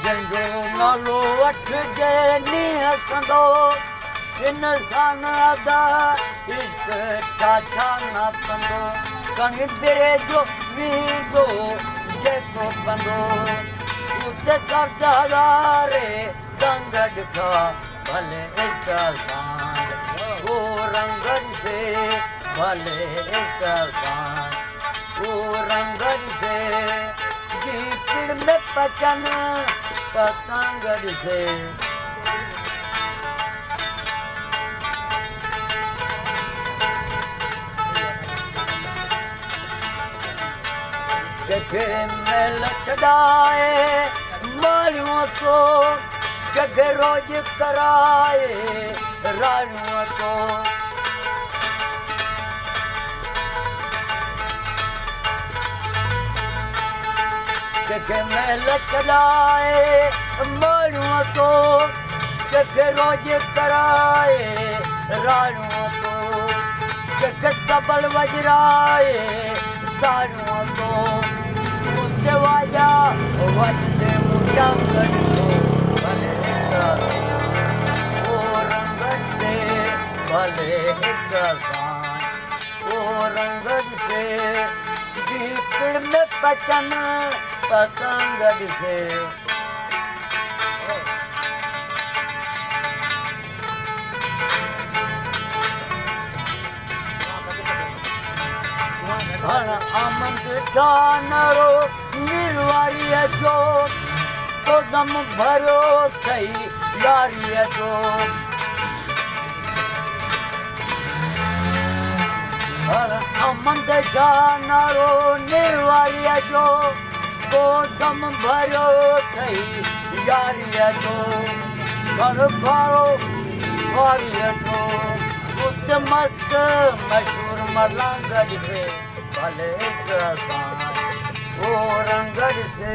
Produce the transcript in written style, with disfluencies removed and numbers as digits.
जंहिंजो नालो अठ जे नींहं कंदो इंसान अदा इश्क छा न कंदो कणिबिरे जो वींदो जेको कंदो उते कर्ज हज़ारे रंग ॾिठा भले इश्क सां वो रंगनि से भले इश्क सां वो रंगनि से जी पिण में पचन पतंग से जॻहि में लटड़ाए मारियूं तो जॻहि रोज़ कराए राणियूं तो जॻहि में लटड़ाए मारियूं तो जॻहि रोज़ कराए राणियूं तो जॻहि डबल वॼराए साड़ियूं तो उते वाजा वॼंदे मुंहिंजा गॾु भले ओ रंगनि से भले हिक सां ओ रंगनि से जी पिण में पचन पतंग से आमंद जानरो निर्वारीअ जो तो दम भरियो अथई यारीअ जो आमंद जानरो निर्वारीअ जो तो दम भरियो अथई यारीअ जो घर भाड़ो वारीअ जो उते मस्त मशहूर मलंग ॾिसे भले हिक सां ओ रंग ॾिसे